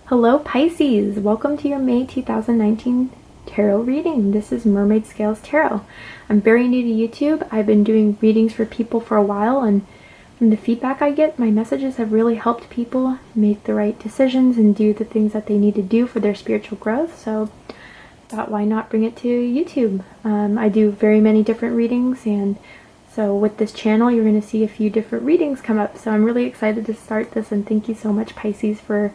Hello Pisces! Welcome to your May 2019 tarot reading. This is Mermaid Scales Tarot. I'm very new to YouTube. I've been doing readings for people for a while, and from the feedback I get, my messages have really helped people make the right decisions and do the things that they need to do for their spiritual growth. So I thought, why not bring it to YouTube? I do very many different readings, and so with this channel you're going to see a few different readings come up. So I'm really excited to start this, and thank you so much, Pisces, for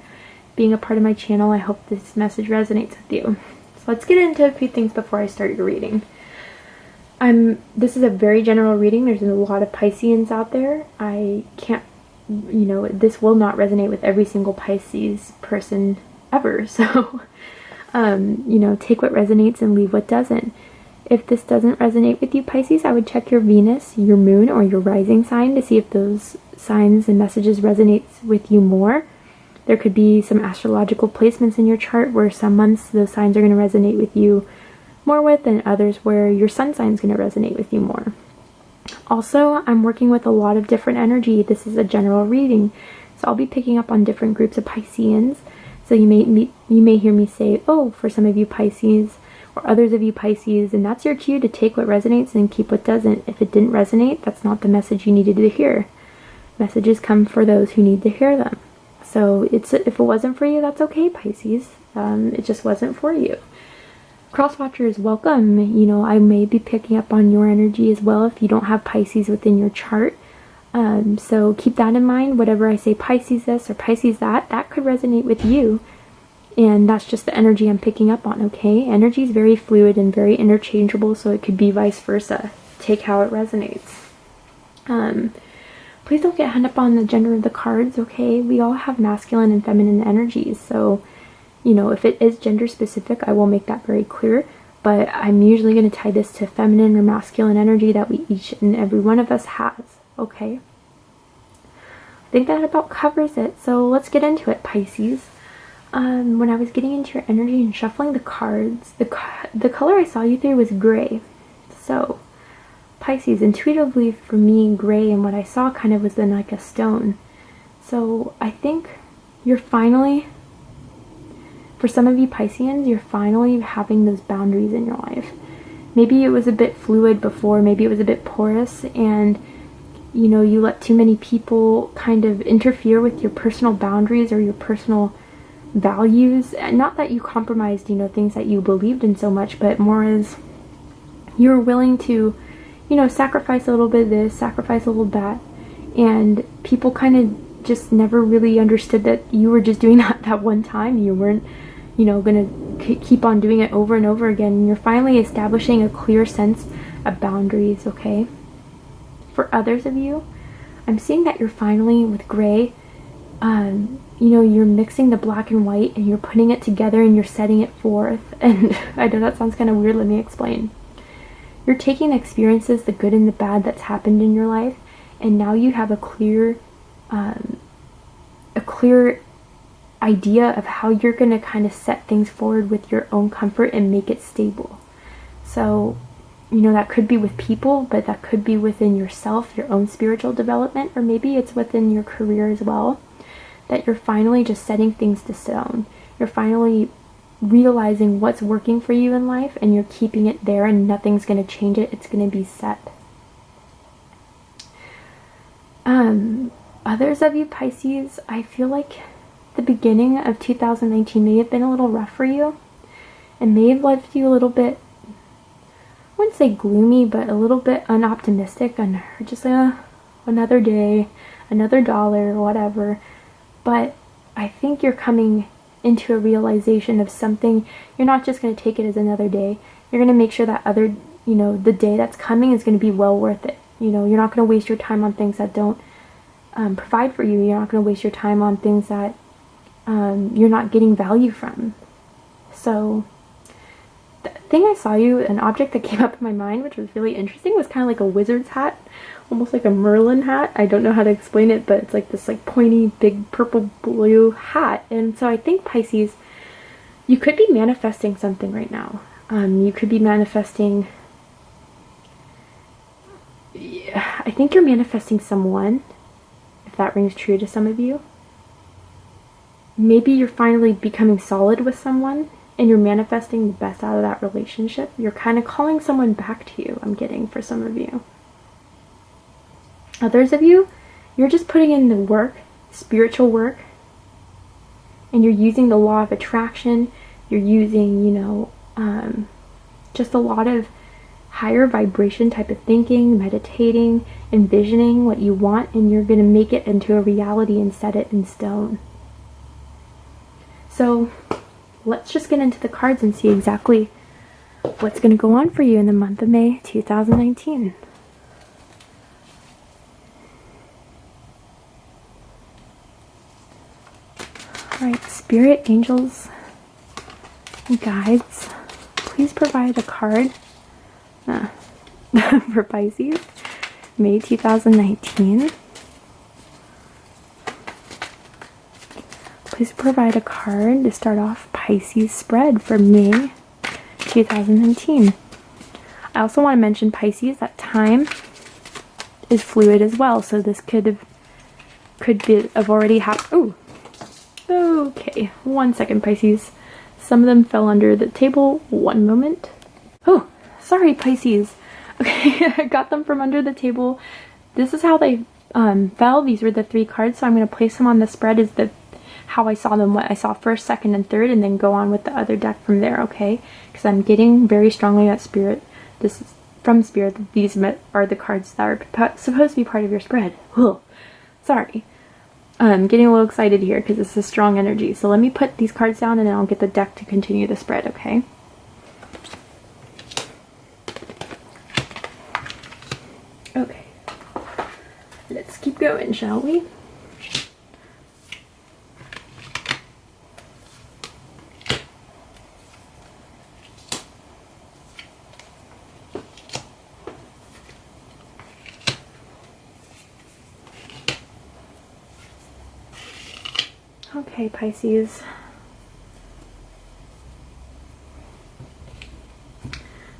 being a part of my channel. I hope this message resonates with you. So let's get into a few things before I start your reading. This is a very general reading. There's a lot of Pisceans out there. I can't, this will not resonate with every single Pisces person ever. So, take what resonates and leave what doesn't. If this doesn't resonate with you, Pisces, I would check your Venus, your moon, or your rising sign to see if those signs and messages resonate with you more. There could be some astrological placements in your chart where some months those signs are going to resonate with you more with, and others where your sun sign is going to resonate with you more. Also, I'm working with a lot of different energy. This is a general reading, so I'll be picking up on different groups of Pisceans. So you may hear me say, oh, for some of you Pisces, or others of you Pisces, and that's your cue to take what resonates and keep what doesn't. If it didn't resonate, that's not the message you needed to hear. Messages come for those who need to hear them. So if it wasn't for you, that's okay, Pisces. It just wasn't for you. Crosswatchers, welcome. I may be picking up on your energy as well if you don't have Pisces within your chart. So keep that in mind. Whatever I say, Pisces this or Pisces that could resonate with you. And that's just the energy I'm picking up on, okay? Energy is very fluid and very interchangeable, so it could be vice versa. Take how it resonates. Please don't get hung up on the gender of the cards, okay? We all have masculine and feminine energies, so, if it is gender specific, I will make that very clear, but I'm usually going to tie this to feminine or masculine energy that we each and every one of us has, okay? I think that about covers it, so let's get into it, Pisces. When I was getting into your energy and shuffling the cards, the color I saw you through was gray, so Pisces, intuitively for me, gray and what I saw kind of was in like a stone. So I think you're finally, for some of you Pisceans, you're finally having those boundaries in your life. Maybe it was a bit fluid before, maybe it was a bit porous, and you let too many people kind of interfere with your personal boundaries or your personal values. And not that you compromised, things that you believed in so much, but more as you were willing to sacrifice a little bit of this, sacrifice a little that, and people kind of just never really understood that you were just doing that one time. You weren't, gonna keep on doing it over and over again. And you're finally establishing a clear sense of boundaries, okay? For others of you, I'm seeing that you're finally, with gray, you're mixing the black and white and you're putting it together and you're setting it forth. And I know that sounds kind of weird, let me explain. You're taking the experiences, the good and the bad that's happened in your life, and now you have a clear idea of how you're going to kind of set things forward with your own comfort and make it stable. So, that could be with people, but that could be within yourself, your own spiritual development, or maybe it's within your career as well, that you're finally just setting things to stone. You're finally realizing what's working for you in life, and you're keeping it there, and nothing's going to change it. It's going to be set. Others of you Pisces, I feel like the beginning of 2019 may have been a little rough for you, and may have left you a little bit, I wouldn't say gloomy, but a little bit unoptimistic, and just another day, another dollar, whatever. But I think you're coming into a realization of something. You're not just going to take it as another day. You're going to make sure that the day that's coming is going to be well worth it. You're not going to waste your time on things that don't provide for you. You're not going to waste your time on things that you're not getting value from. So the thing I saw you, an object that came up in my mind, which was really interesting, was kind of like a wizard's hat, almost like a Merlin hat. I don't know how to explain it, but it's like this pointy, big purple blue hat. And so I think, Pisces, you could be manifesting something right now. You could be manifesting, I think you're manifesting someone, if that rings true to some of you. maybe you're finally becoming solid with someone and you're manifesting the best out of that relationship. You're kind of calling someone back to you, I'm getting, for some of you. Others of you, you're just putting in the work, spiritual work, and you're using the law of attraction. You're using, you know, just a lot of higher vibration type of thinking, meditating, envisioning what you want, and you're going to make it into a reality and set it in stone. So let's just get into the cards and see exactly what's going to go on for you in the month of May 2019. Alright, spirit, angels, and guides, please provide a card for Pisces, May 2019. Please provide a card to start off Pisces spread for May 2019. I also want to mention, Pisces, that time is fluid as well, so this could have already happened. Oh, okay. 1 second, Pisces. Some of them fell under the table. 1 moment. Oh, sorry, Pisces. Okay, I got them from under the table. This is how they fell. These were the 3 cards, so I'm going to place them on the spread as how I saw them, what I saw first, second, and third, and then go on with the other deck from there, okay? Because I'm getting very strongly that spirit, this is from spirit, that these are the cards that are supposed to be part of your spread. Ugh. Sorry. I'm getting a little excited here because this is strong energy. So let me put these cards down and then I'll get the deck to continue the spread, okay? Okay. Let's keep going, shall we? Okay, Pisces.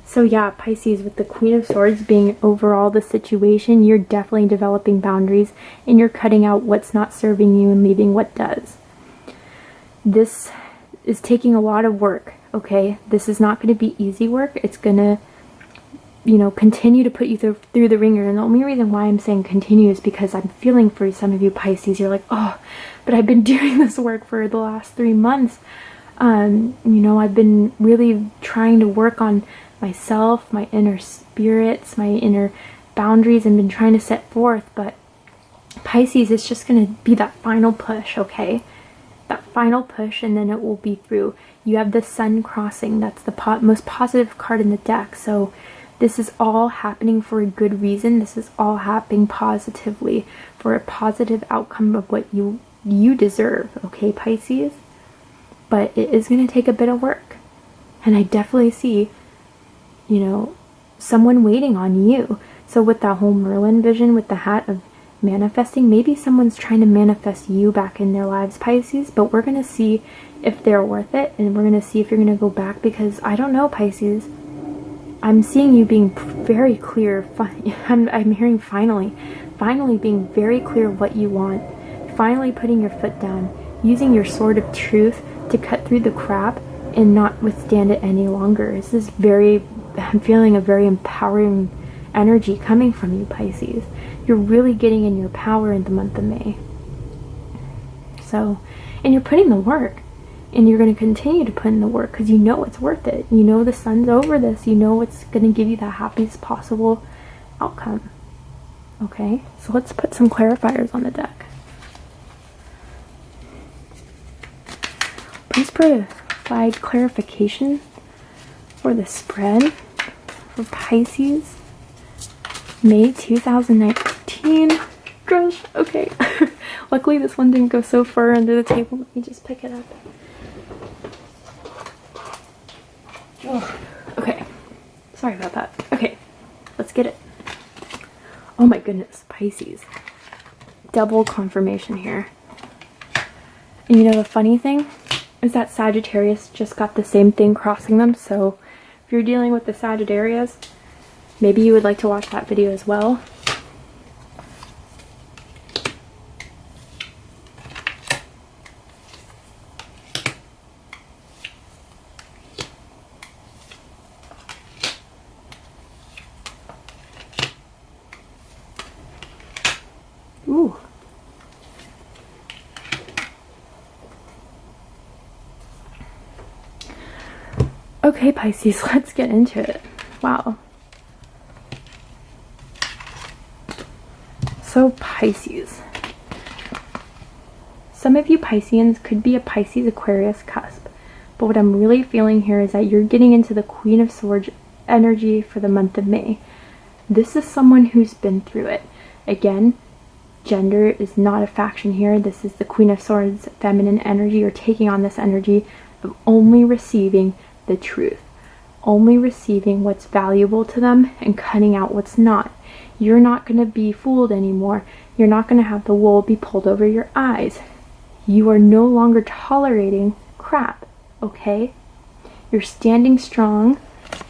So yeah, Pisces, with the Queen of Swords being overall the situation, you're definitely developing boundaries and you're cutting out what's not serving you and leaving what does. This is taking a lot of work, okay? This is not going to be easy work. It's going to, you know, continue to put you through the ringer. And the only reason why I'm saying continue is because I'm feeling for some of you Pisces. You're like, oh, but I've been doing this work for the last 3 months. You know, I've been really trying to work on myself, my inner spirits, my inner boundaries, and been trying to set forth. But Pisces, it's just going to be that final push, okay? That final push, and then it will be through. You have the sun crossing. That's the most positive card in the deck. So this is all happening for a good reason. This is all happening positively for a positive outcome of what you deserve, okay, Pisces? But it is going to take a bit of work. And I definitely see, you know, someone waiting on you. So with that whole Merlin vision with the hat of manifesting, maybe someone's trying to manifest you back in their lives, Pisces, but we're going to see if they're worth it, and we're going to see if you're going to go back, because I don't know, Pisces. I'm seeing you being very clear. I'm hearing finally being very clear what you want. Finally putting your foot down, using your sword of truth to cut through the crap and not withstand it any longer. This is I'm feeling a very empowering energy coming from you, Pisces. You're really getting in your power in the month of May. So, and you're putting the work. And you're going to continue to put in the work because you know it's worth it. You know the sun's over this. You know it's going to give you the happiest possible outcome. Okay? So let's put some clarifiers on the deck. Please provide clarification for the spread for Pisces, May 2019. Gosh, okay. Luckily this one didn't go so far under the table. Let me just pick it up. Oh, okay. Sorry about that. Okay, let's get it. Oh my goodness, Pisces. Double confirmation here. And you know the funny thing is that Sagittarius just got the same thing crossing them, so if you're dealing with the Sagittarius, maybe you would like to watch that video as well. Okay, Pisces, let's get into it. Wow. So Pisces. Some of you Pisceans could be a Pisces Aquarius cusp, but what I'm really feeling here is that you're getting into the Queen of Swords energy for the month of May. This is someone who's been through it. Again, gender is not a faction here. This is the Queen of Swords feminine energy. You're taking on this energy of only receiving the truth, only receiving what's valuable to them and cutting out what's not. You're not going to be fooled anymore. You're not going to have the wool be pulled over your eyes. You are no longer tolerating crap, okay? You're standing strong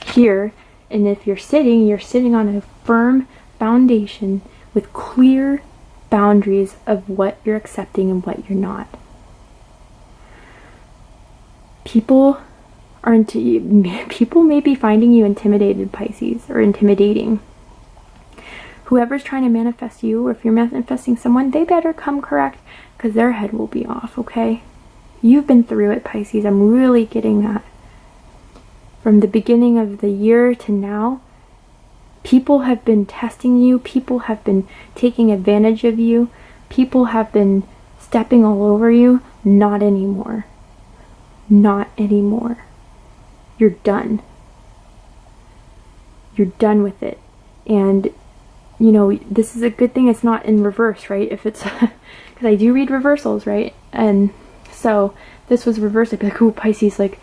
here, and if you're sitting on a firm foundation with clear boundaries of what you're accepting and what you're not. People may be finding you intimidated, Pisces, or intimidating. Whoever's trying to manifest you, or if you're manifesting someone, they better come correct, because their head will be off, okay? You've been through it, Pisces. I'm really getting that. From the beginning of the year to now, people have been testing you. People have been taking advantage of you. People have been stepping all over you. Not anymore. Not anymore. You're done. You're done with it. And, you know, this is a good thing it's not in reverse, right? If it's, because I do read reversals, right? And so this was reversed. I'd be like, oh, Pisces, like,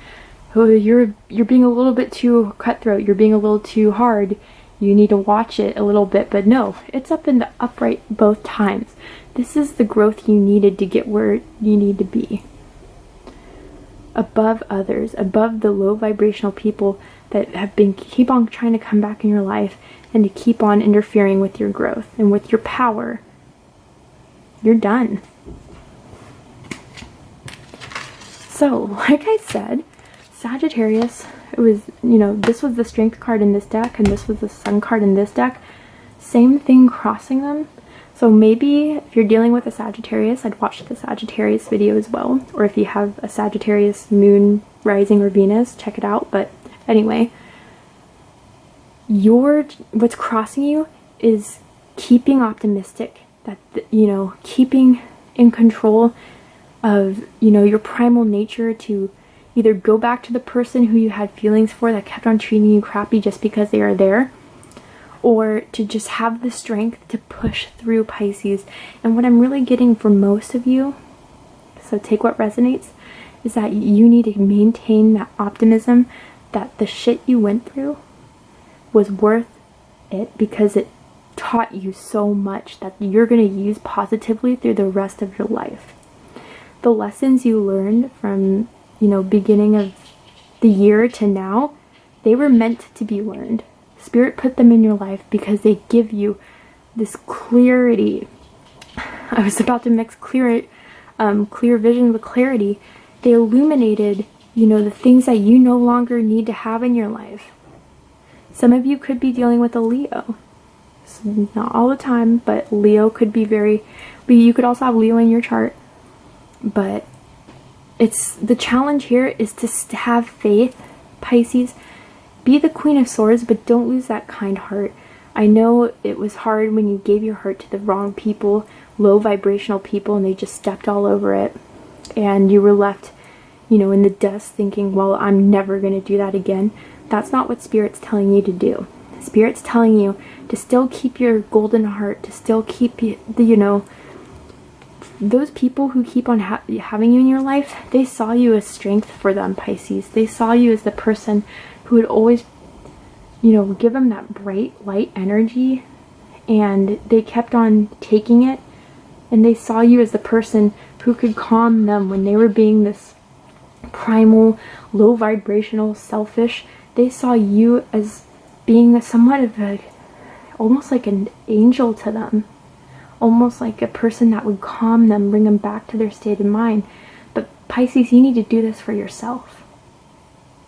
oh, you're being a little bit too cutthroat. You're being a little too hard. You need to watch it a little bit. But no, it's up in the upright both times. This is the growth you needed to get where you need to be. Above others, above the low vibrational people that have been keep on trying to come back in your life and to keep on interfering with your growth and with your power. You're done. So, like I said, Sagittarius, it was, you know, this was the Strength card in this deck and this was the Sun card in this deck. Same thing crossing them. So maybe if you're dealing with a Sagittarius, I'd watch the Sagittarius video as well. Or if you have a Sagittarius moon, rising, or Venus, check it out. But anyway, what's crossing you is keeping optimistic. That, you know, keeping in control of, you know, your primal nature to either go back to the person who you had feelings for that kept on treating you crappy just because they are there, or to just have the strength to push through, Pisces. And what I'm really getting for most of you, so take what resonates, is that you need to maintain that optimism that the shit you went through was worth it, because it taught you so much that you're going to use positively through the rest of your life. The lessons you learned from, you know, beginning of the year to now, they were meant to be learned. Spirit put them in your life because they give you this clarity. I was about to mix clear vision with clarity. They illuminated, you know, the things that you no longer need to have in your life. Some of you could be dealing with a Leo. So not all the time, but Leo could be you could also have Leo in your chart. But it's the challenge here is to have faith, Pisces. Be the Queen of Swords, but don't lose that kind heart. I know it was hard when you gave your heart to the wrong people, low vibrational people, and they just stepped all over it. And you were left, you know, in the dust thinking, well, I'm never going to do that again. That's not what Spirit's telling you to do. Spirit's telling you to still keep your golden heart, to still keep, you know, those people who keep on having you in your life, they saw you as strength for them, Pisces. They saw you as the person who would always, you know, give them that bright light energy, and they kept on taking it, and they saw you as the person who could calm them when they were being this primal, low vibrational, selfish. They saw you as being somewhat of a, almost like an angel to them. Almost like a person that would calm them, bring them back to their state of mind. But Pisces, you need to do this for yourself.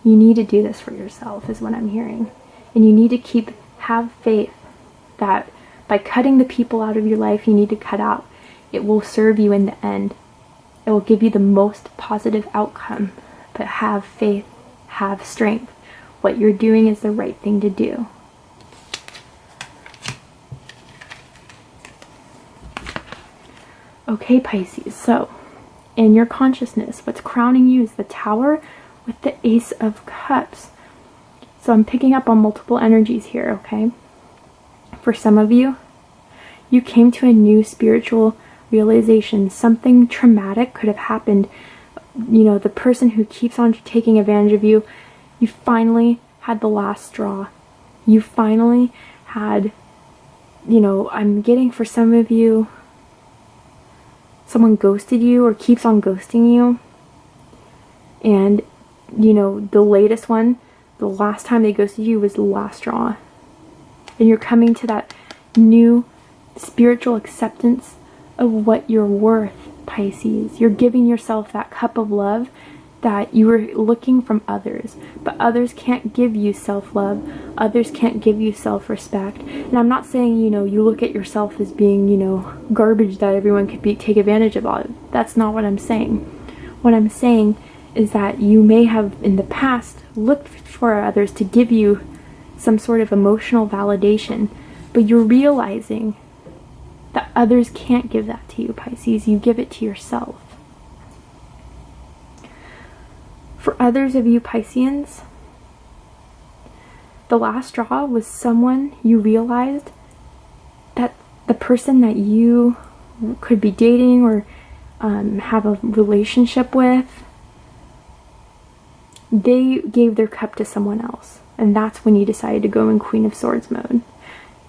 You need to do this for yourself is what I'm hearing. And you need to have faith that by cutting the people out of your life you need to cut out, it will serve you in the end. It will give you the most positive outcome. But have faith, have strength. what you're doing is the right thing to do. Okay, Pisces, so in your consciousness, what's crowning you is the Tower with the Ace of Cups. So I'm picking up on multiple energies here, okay? For some of you, you came to a new spiritual realization. Something traumatic could have happened. You know, the person who keeps on taking advantage of you, you finally had the last straw. You finally had, you know, I'm getting for some of you, someone ghosted you or keeps on ghosting you. And, you know, the latest one, the last time they ghosted you was the last straw. And you're coming to that new spiritual acceptance of what you're worth, Pisces. You're giving yourself that cup of love that you were looking from others. But others can't give you self-love. Others can't give you self-respect. And I'm not saying, you know, you look at yourself as being, you know, garbage that everyone could take advantage of. That's not what I'm saying. What I'm saying is that you may have in the past looked for others to give you some sort of emotional validation, but you're realizing that others can't give that to you, Pisces. You give it to yourself. For others of you Pisceans, the last straw was someone you realized that the person that you could be dating or have a relationship with, they gave their cup to someone else. And that's when you decided to go in Queen of Swords mode.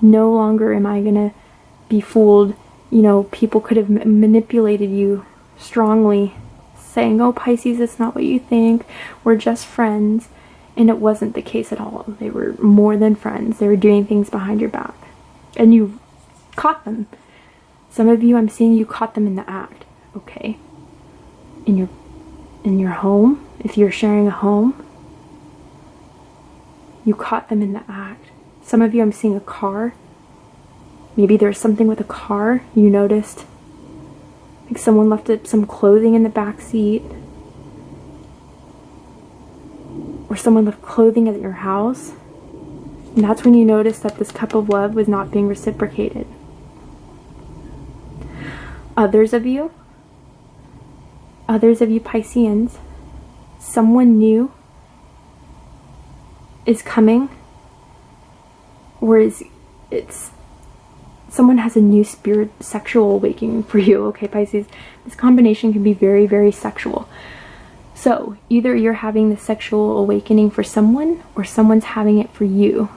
No longer am I gonna be fooled. You know, people could have manipulated you strongly, saying, oh, Pisces, it's not what you think. We're just friends. And it wasn't the case at all. They were more than friends. They were doing things behind your back. And you caught them. Some of you, I'm seeing you caught them in the act. Okay. In your home, if you're sharing a home, you caught them in the act. Some of you, I'm seeing a car. Maybe there's something with a car. You noticed like someone left some clothing in the back seat. Or someone left clothing at your house. And that's when you noticed that this cup of love was not being reciprocated. Others of you Pisceans, someone new is coming, or it's someone has a new spirit sexual awakening for you, okay, Pisces? This combination can be very, very sexual. So either you're having the sexual awakening for someone, or someone's having it for you.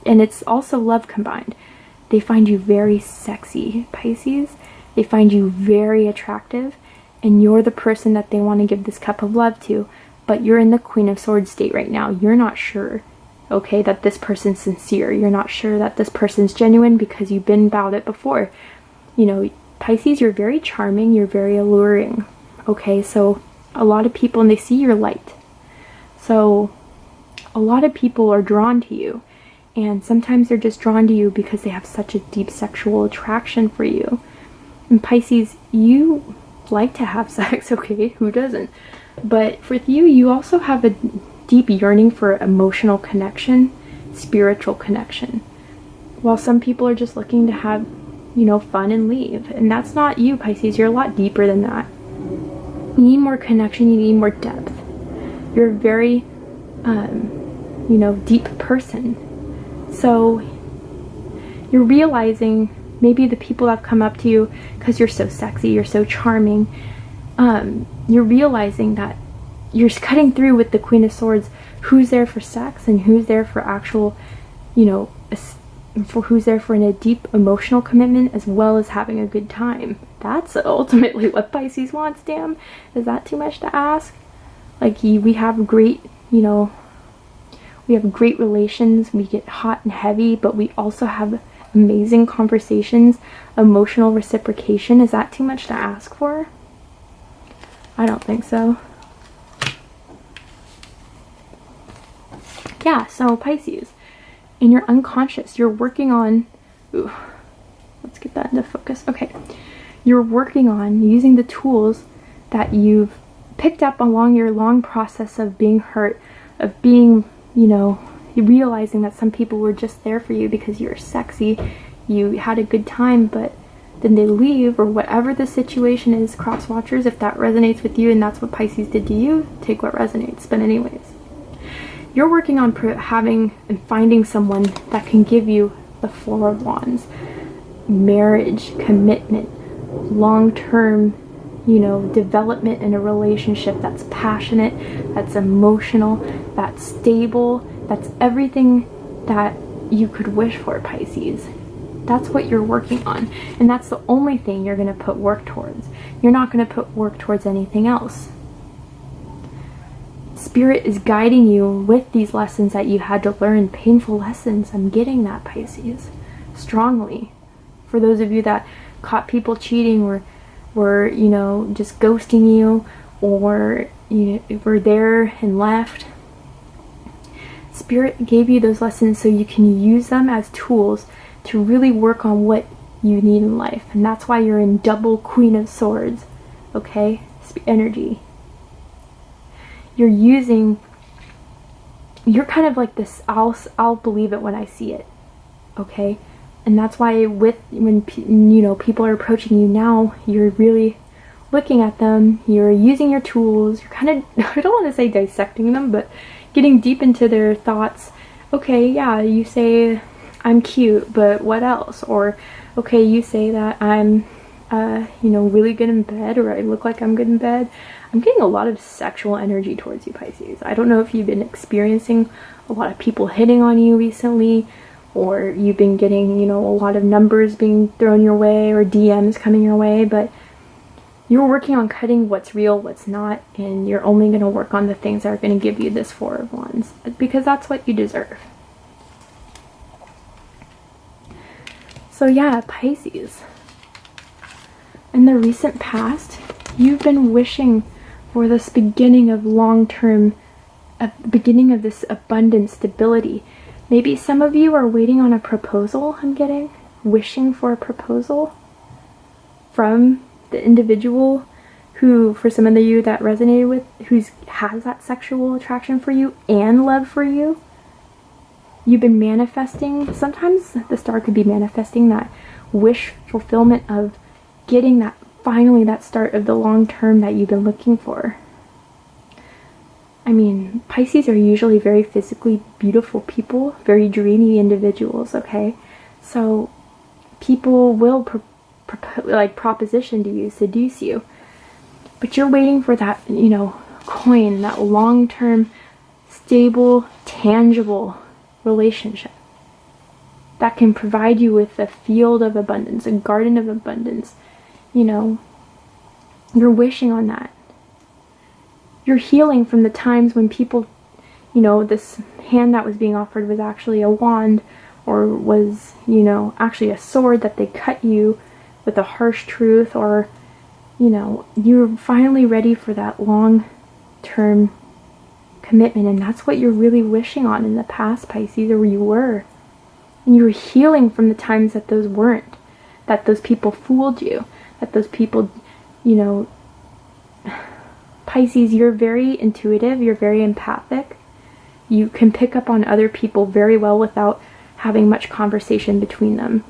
And it's also love combined. They find you very sexy, Pisces. They find you very attractive, and you're the person that they want to give this cup of love to, but you're in the Queen of Swords state right now. You're not sure, okay, that this person's sincere. You're not sure that this person's genuine because you've been about it before. You know, Pisces, you're very charming, you're very alluring, okay? So a lot of people, and they see your light. So a lot of people are drawn to you, and sometimes they're just drawn to you because they have such a deep sexual attraction for you. And Pisces, you like to have sex, okay? Who doesn't? But for you, you also have a deep yearning for emotional connection, spiritual connection. While some people are just looking to have, you know, fun and leave. And that's not you, Pisces. You're a lot deeper than that. You need more connection. You need more depth. You're a very, you know, deep person. So you're realizing maybe the people that have come up to you because you're so sexy, you're so charming, you're realizing that you're cutting through with the Queen of Swords, who's there for sex and who's there for actual, you know, for who's there for a deep emotional commitment as well as having a good time. That's ultimately what Pisces wants, damn. Is that too much to ask? Like, we have great, you know, we have great relations, we get hot and heavy, but we also have amazing conversations, emotional reciprocation. Is that too much to ask for? I don't think so. Yeah, so Pisces, in your unconscious, you're working on, ooh, let's get that into focus. Okay, you're working on using the tools that you've picked up along your long process of being hurt, of being you know, realizing that some people were just there for you because you're sexy, you had a good time, but then they leave, or whatever the situation is. Cross watchers, if that resonates with you and that's what Pisces did to you, take what resonates. But anyways, you're working on having and finding someone that can give you the Four of Wands. Marriage, commitment, long-term, you know, development in a relationship that's passionate, that's emotional, that's stable, that's everything that you could wish for, Pisces. That's what you're working on, and that's the only thing you're going to put work towards. You're not going to put work towards anything else. Spirit is guiding you with these lessons that you had to learn, painful lessons. I'm getting that, Pisces, strongly. For those of you that caught people cheating, or were, you know, just ghosting you, or, you know, were there and left, Spirit gave you those lessons so you can use them as tools to really work on what you need in life. And that's why you're in double Queen of Swords, okay? Energy. You're kind of like this, I'll believe it when I see it, okay? And that's why when you know, people are approaching you now, you're really looking at them, you're using your tools, you're kind of, I don't want to say dissecting them, but getting deep into their thoughts. Okay, yeah, you say I'm cute, but what else? Or, okay, you say that I'm, you know, really good in bed, or I look like I'm good in bed. I'm getting a lot of sexual energy towards you, Pisces. I don't know if you've been experiencing a lot of people hitting on you recently, or you've been getting, you know, a lot of numbers being thrown your way, or DMs coming your way, but you're working on cutting what's real, what's not, and you're only going to work on the things that are going to give you this Four of Wands, because that's what you deserve. So yeah, Pisces, in the recent past, you've been wishing for this beginning of long-term, beginning of this abundant stability. Maybe some of you are waiting on a proposal, I'm getting, wishing for a proposal from the individual who, for some of you that resonated with, who has that sexual attraction for you and love for you. You've been manifesting. Sometimes the star could be manifesting that wish fulfillment of getting that, finally, that start of the long term that you've been looking for. I mean, Pisces are usually very physically beautiful people, very dreamy individuals, okay? So people will proposition to you, seduce you. But you're waiting for that, you know, coin, that long-term, stable, tangible relationship that can provide you with a field of abundance, a garden of abundance. You know, you're wishing on that. You're healing from the times when people, you know, this hand that was being offered was actually a wand, or was, you know, actually a sword that they cut you with a harsh truth, or, you know, you're finally ready for that long-term commitment, and that's what you're really wishing on in the past, Pisces, or you were. And you're healing from the times that those weren't, that those people fooled you, that those people, you know, Pisces, you're very intuitive, you're very empathic. You can pick up on other people very well without having much conversation between them.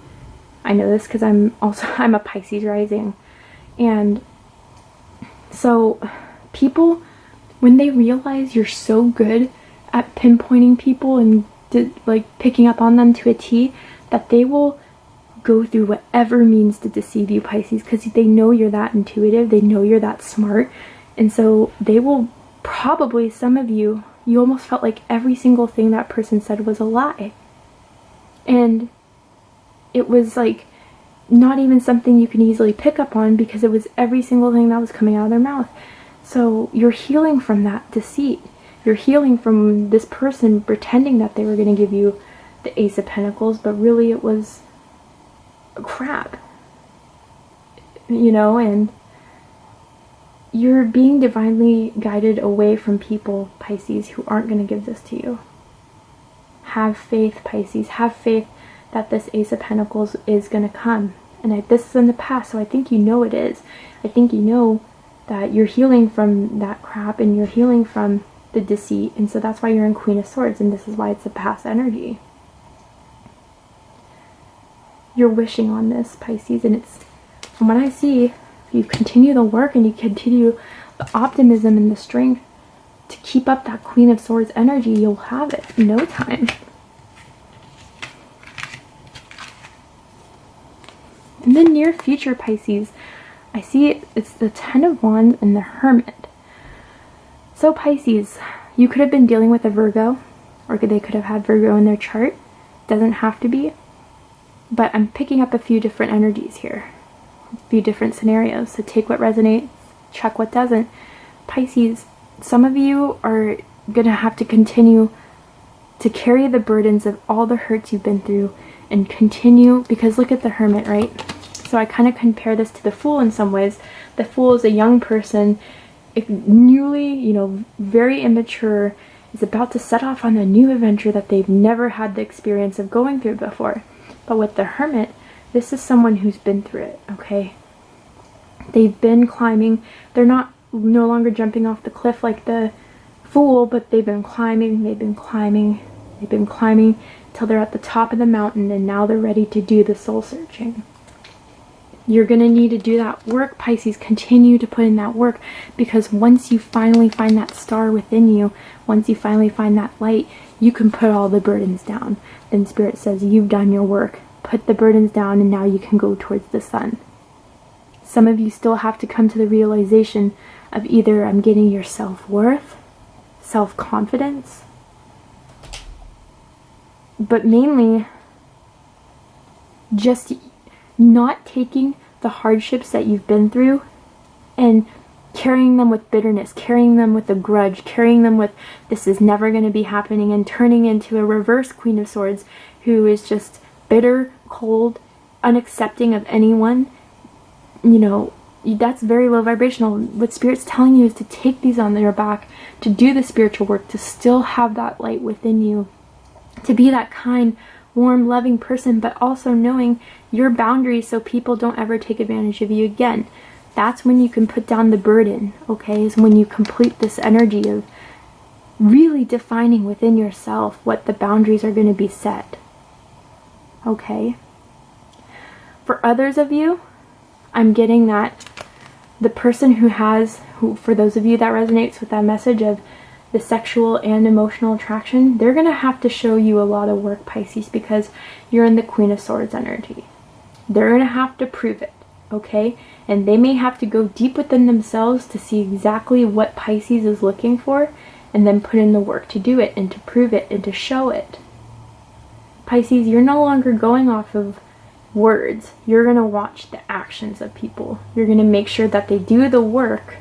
I know this because I'm a Pisces rising. And so people, when they realize you're so good at pinpointing people and like picking up on them to a T, that they will go through whatever means to deceive you, Pisces, because they know you're that intuitive, they know you're that smart, and so they will probably, some of you almost felt like every single thing that person said was a lie. And it was like not even something you can easily pick up on, because it was every single thing that was coming out of their mouth. So you're healing from that deceit. You're healing from this person pretending that they were going to give you the Ace of Pentacles, but really it was crap. You know, and you're being divinely guided away from people, Pisces, who aren't going to give this to you. Have faith, Pisces. Have faith that this Ace of Pentacles is going to come. And this is in the past, so I think you know it is. I think you know that you're healing from that crap, and you're healing from the deceit, and so that's why you're in Queen of Swords, and this is why it's a past energy. You're wishing on this, Pisces, and it's, from what I see, if you continue the work and you continue the optimism and the strength to keep up that Queen of Swords energy, you'll have it in no time. In the near future, Pisces, I see it's the Ten of Wands and the Hermit. So Pisces, you could have been dealing with a Virgo, or they could have had Virgo in their chart. Doesn't have to be. But I'm picking up a few different energies here. A few different scenarios. So take what resonates, check what doesn't. Pisces, some of you are going to have to continue to carry the burdens of all the hurts you've been through and continue, because look at the Hermit, right? So I kind of compare this to the Fool in some ways. The Fool is a young person, newly, very immature, is about to set off on a new adventure that they've never had the experience of going through before. But with the Hermit, this is someone who's been through it, okay? They've been climbing. They're no longer jumping off the cliff like the Fool, but they've been climbing, they've been climbing, they've been climbing till they're at the top of the mountain, and now they're ready to do the soul searching. You're going to need to do that work, Pisces. Continue to put in that work, because once you finally find that star within you, once you finally find that light, you can put all the burdens down. Then Spirit says, you've done your work. Put the burdens down, and now you can go towards the sun. Some of you still have to come to the realization of either I'm getting your self-worth, self-confidence, but mainly just not taking the hardships that you've been through and carrying them with bitterness, carrying them with a grudge, carrying them with this is never going to be happening, and turning into a reverse Queen of Swords who is just bitter, cold, unaccepting of anyone. That's very low vibrational. What Spirit's telling you is to take these on your back, to do the spiritual work, to still have that light within you, to be that kind, warm, loving person, but also knowing your boundaries so people don't ever take advantage of you again. That's when you can put down the burden, okay? Is when you complete this energy of really defining within yourself what the boundaries are going to be set, okay? For others of you, I'm getting that the person who, for those of you that resonates with that message of the sexual and emotional attraction, they're going to have to show you a lot of work, Pisces, because you're in the Queen of Swords energy. They're going to have to prove it, okay? And they may have to go deep within themselves to see exactly what Pisces is looking for, and then put in the work to do it and to prove it and to show it. Pisces, you're no longer going off of words. You're going to watch the actions of people. You're going to make sure that they do the work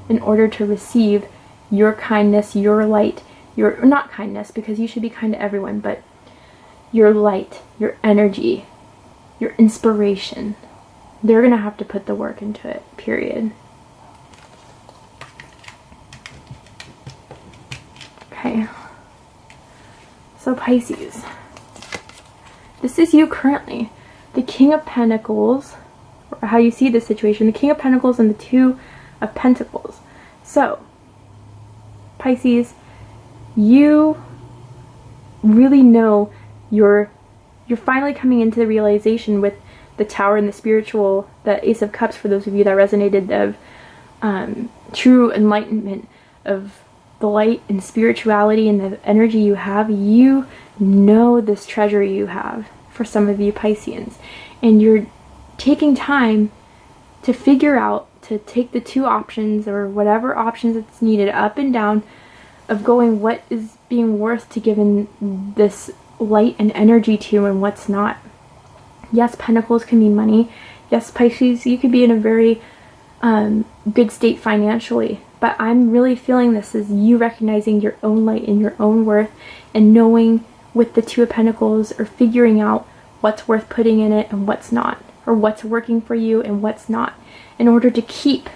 in order to receive your kindness, your light, your, not kindness, because you should be kind to everyone, but your light, your energy, your inspiration. They're going to have to put the work into it, period. Okay. So Pisces, this is you currently. The King of Pentacles, or how you see this situation, the King of Pentacles and the Two of Pentacles. So, Pisces, you really know you're finally coming into the realization with the Tower and the spiritual, the Ace of Cups, for those of you that resonated, of true enlightenment, of the light and spirituality and the energy you have. You know this treasure you have, for some of you Pisceans, and you're taking time to figure out, to take the two options or whatever options it's needed up and down of going what is being worth to give in this light and energy to and what's not. Yes, Pentacles can mean money. Yes, Pisces, you could be in a very good state financially, but I'm really feeling this as you recognizing your own light and your own worth, and knowing with the Two of Pentacles, or figuring out what's worth putting in it and what's not, or what's working for you and what's not, in order to keep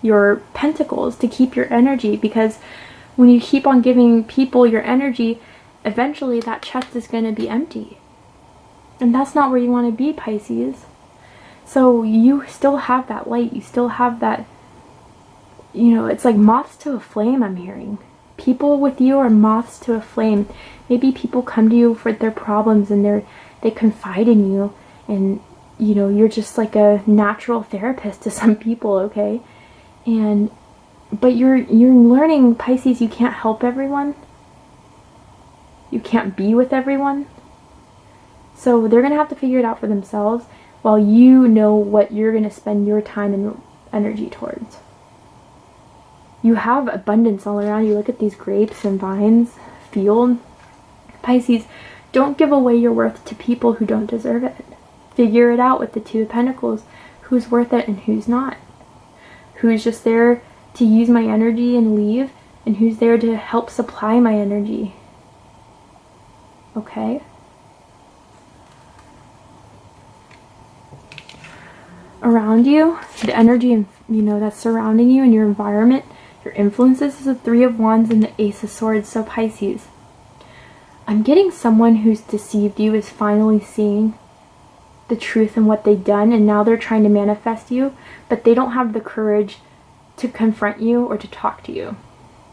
your pentacles, to keep your energy. Because when you keep on giving people your energy, eventually that chest is going to be empty, and that's not where you want to be, Pisces. So you still have that light, you still have that, it's like moths to a flame, I'm hearing. People with you are moths to a flame. Maybe people come to you for their problems and they confide in you, and you know, you're just like a natural therapist to some people, okay? But you're learning, Pisces, you can't help everyone. You can't be with everyone. So they're going to have to figure it out for themselves while you know what you're going to spend your time and energy towards. You have abundance all around you. Look at these grapes and vines, field. Pisces, don't give away your worth to people who don't deserve it. Figure it out with the Two of Pentacles. Who's worth it and who's not? Who's just there to use my energy and leave, and who's there to help supply my energy? Okay? Around you, the energy, you know, that's surrounding you and your environment, your influences, is the Three of Wands and the Ace of Swords. So Pisces, I'm getting someone who's deceived you is finally seeing the truth in what they've done, and now they're trying to manifest you, but they don't have the courage to confront you or to talk to you.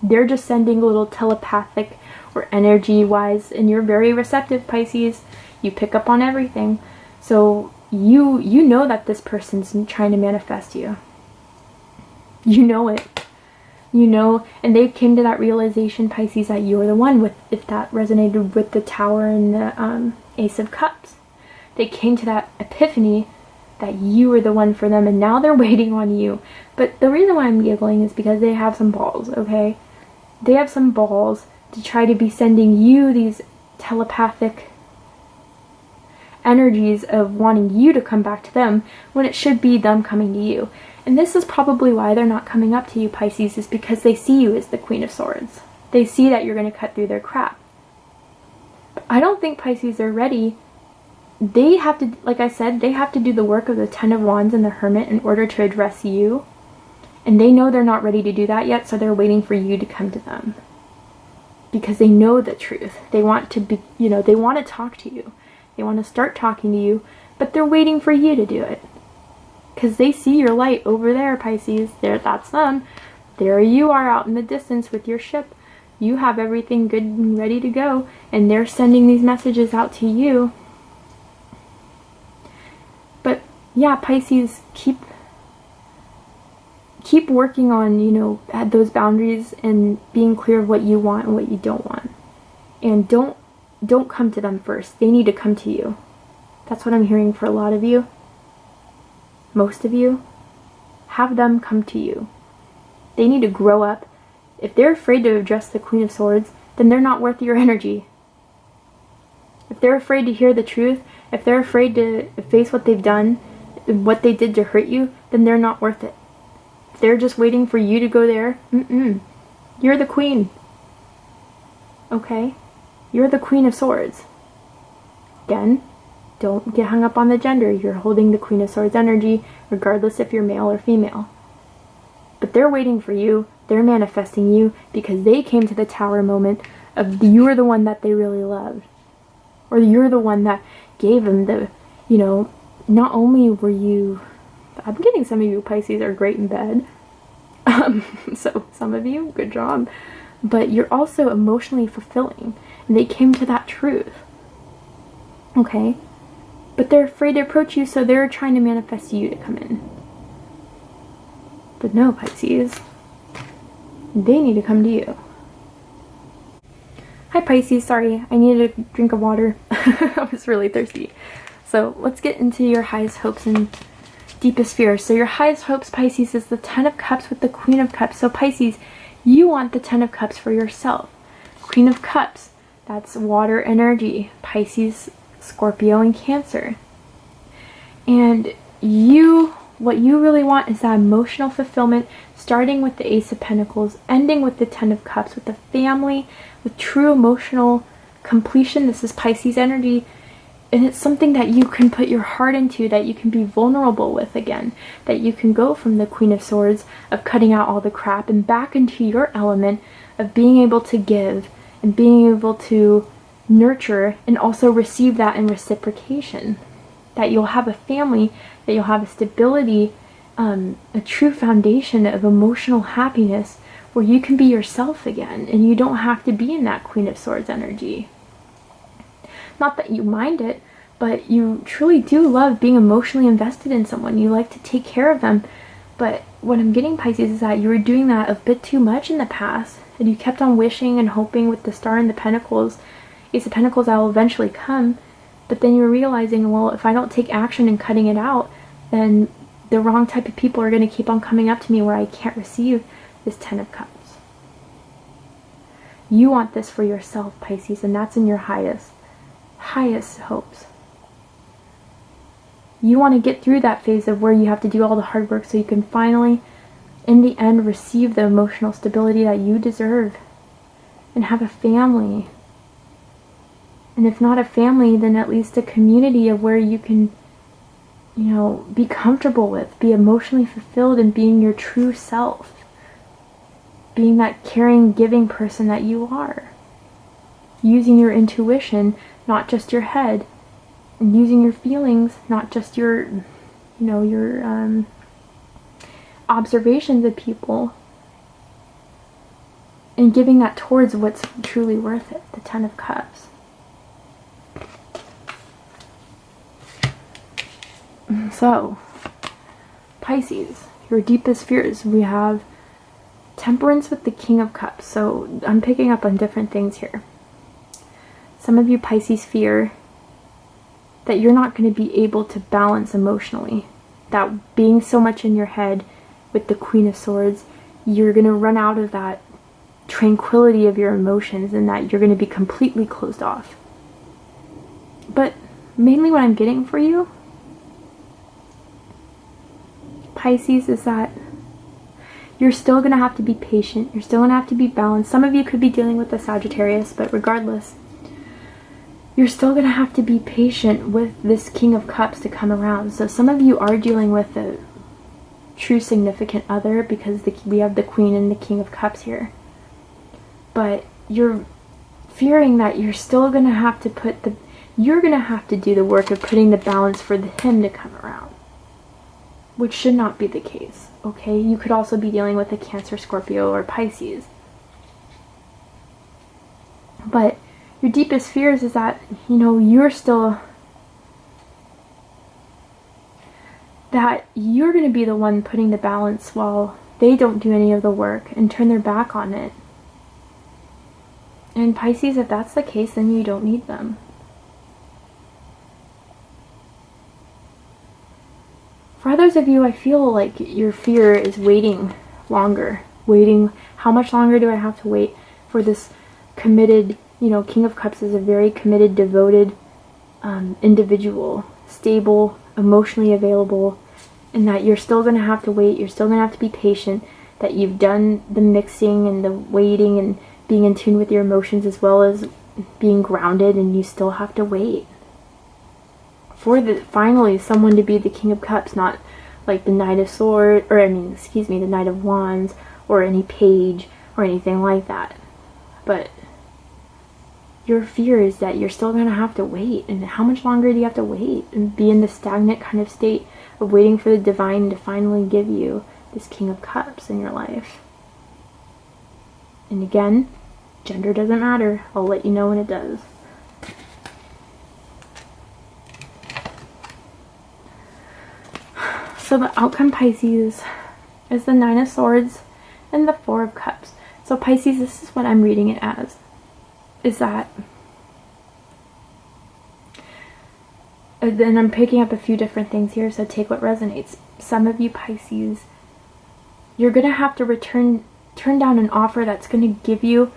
They're just sending a little telepathic or energy wise, and you're very receptive, Pisces. You pick up on everything. So you know that this person's trying to manifest you. You know it. You know, and they came to that realization, Pisces, that you're the one, with, if that resonated with the Tower and the Ace of Cups. They came to that epiphany that you were the one for them, and now they're waiting on you. But the reason why I'm giggling is because they have some balls, okay? They have some balls to try to be sending you these telepathic energies of wanting you to come back to them when it should be them coming to you. And this is probably why they're not coming up to you, Pisces, is because they see you as the Queen of Swords. They see that you're going to cut through their crap. But I don't think, Pisces, are ready. They have to, like I said, they have to do the work of the Ten of Wands and the Hermit in order to address you. And they know they're not ready to do that yet, so they're waiting for you to come to them. Because they know the truth. They want to be, you know, they want to talk to you. They want to start talking to you, but they're waiting for you to do it. Because they see your light over there, Pisces. There, that's them. There you are out in the distance with your ship. You have everything good and ready to go, and they're sending these messages out to you. But yeah, Pisces, keep working on, you know, at those boundaries and being clear of what you want and what you don't want. And don't come to them first. They need to come to you. That's what I'm hearing for a lot of you. Most of you. Have them come to you. They need to grow up. If they're afraid to address the Queen of Swords, then they're not worth your energy. If they're afraid to hear the truth, if they're afraid to face what they've done, what they did to hurt you, then they're not worth it. If they're just waiting for you to go there, you're the queen. Okay? You're the Queen of Swords. Again, don't get hung up on the gender. You're holding the Queen of Swords energy, regardless if you're male or female. But they're waiting for you. They're manifesting you because they came to the Tower moment of you're the one that they really loved. Or you're the one that gave them the, you know, not only were you, I'm getting some of you Pisces are great in bed. So some of you, good job. But you're also emotionally fulfilling. And they came to that truth. Okay? But they're afraid to approach you, so they're trying to manifest you to come in. But no, Pisces. They need to come to you. Hi Pisces, sorry, I needed a drink of water. I was really thirsty. So let's get into your highest hopes and deepest fears. So your highest hopes, Pisces, is the Ten of Cups with the Queen of Cups. So Pisces, you want the Ten of Cups for yourself. Queen of Cups, that's water energy. Pisces, Scorpio, and Cancer. And what you really want is that emotional fulfillment, starting with the Ace of Pentacles, ending with the Ten of Cups, with the family, with true emotional completion. This is Pisces energy, and it's something that you can put your heart into, that you can be vulnerable with again, that you can go from the Queen of Swords, of cutting out all the crap, and back into your element of being able to give, and being able to nurture, and also receive that in reciprocation. That you'll have a family, that you'll have a stability, a true foundation of emotional happiness where you can be yourself again and you don't have to be in that Queen of Swords energy. Not that you mind it, but you truly do love being emotionally invested in someone. You like to take care of them. But what I'm getting, Pisces, is that you were doing that a bit too much in the past, and you kept on wishing and hoping with the Star and the Pentacles, Ace of Pentacles, that will eventually come. But then you're realizing, well, if I don't take action and cutting it out, then the wrong type of people are going to keep on coming up to me where I can't receive this Ten of Cups. You want this for yourself, Pisces, and that's in your highest hopes. You want to get through that phase of where you have to do all the hard work so you can finally, in the end, receive the emotional stability that you deserve and have a family. And if not a family, then at least a community of where you can, be comfortable with, be emotionally fulfilled in being your true self. Being that caring, giving person that you are. Using your intuition, not just your head. And using your feelings, not just your observations of people. And giving that towards what's truly worth it, the Ten of Cups. So, Pisces, your deepest fears. We have Temperance with the King of Cups. So, I'm picking up on different things here. Some of you, Pisces, fear that you're not going to be able to balance emotionally. That being so much in your head with the Queen of Swords, you're going to run out of that tranquility of your emotions and that you're going to be completely closed off. But mainly what I'm getting for you, Pisces, is that you're still going to have to be patient. You're still going to have to be balanced. Some of you could be dealing with a Sagittarius, but regardless, you're still going to have to be patient with this King of Cups to come around. So some of you are dealing with a true significant other because we have the Queen and the King of Cups here. But you're fearing that you're still going to have to you're going to have to do the work of putting the balance for him to come around. Which should not be the case, okay? You could also be dealing with a Cancer, Scorpio, or Pisces. But your deepest fears is that, you're still, that you're going to be the one putting the balance while they don't do any of the work and turn their back on it. And Pisces, if that's the case, then you don't need them. For others of you, I feel like your fear is waiting longer. How much longer do I have to wait for this committed, King of Cups is a very committed, devoted individual, stable, emotionally available, and that you're still going to have to wait, you're still going to have to be patient, that you've done the mixing and the waiting and being in tune with your emotions as well as being grounded, and you still have to wait for finally someone to be the King of Cups, not like the Knight of Swords, the Knight of Wands, or any page, or anything like that. But your fear is that you're still going to have to wait, and how much longer do you have to wait and be in the stagnant kind of state of waiting for the divine to finally give you this King of Cups in your life? And again, gender doesn't matter. I'll let you know when it does. So the outcome, Pisces, is the Nine of Swords and the Four of Cups. So Pisces, this is what I'm reading it as. Is that, then I'm picking up a few different things here, so take what resonates. Some of you, Pisces, you're going to have to turn down an offer that's going to give you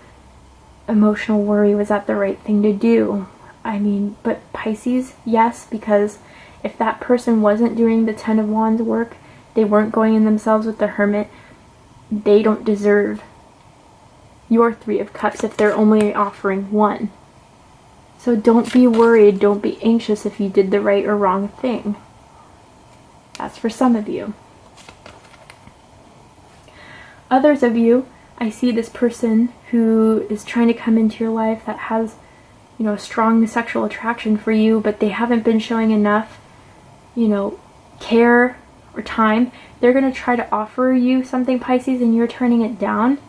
emotional worry. Was that the right thing to do? But Pisces, yes, because if that person wasn't doing the Ten of Wands work, they weren't going in themselves with the Hermit, they don't deserve your Three of Cups if they're only offering one. So don't be worried, don't be anxious if you did the right or wrong thing. That's for some of you. Others of you, I see this person who is trying to come into your life that has, a strong sexual attraction for you, but they haven't been showing enough, care or time. They're going to try to offer you something, Pisces, and you're turning it down.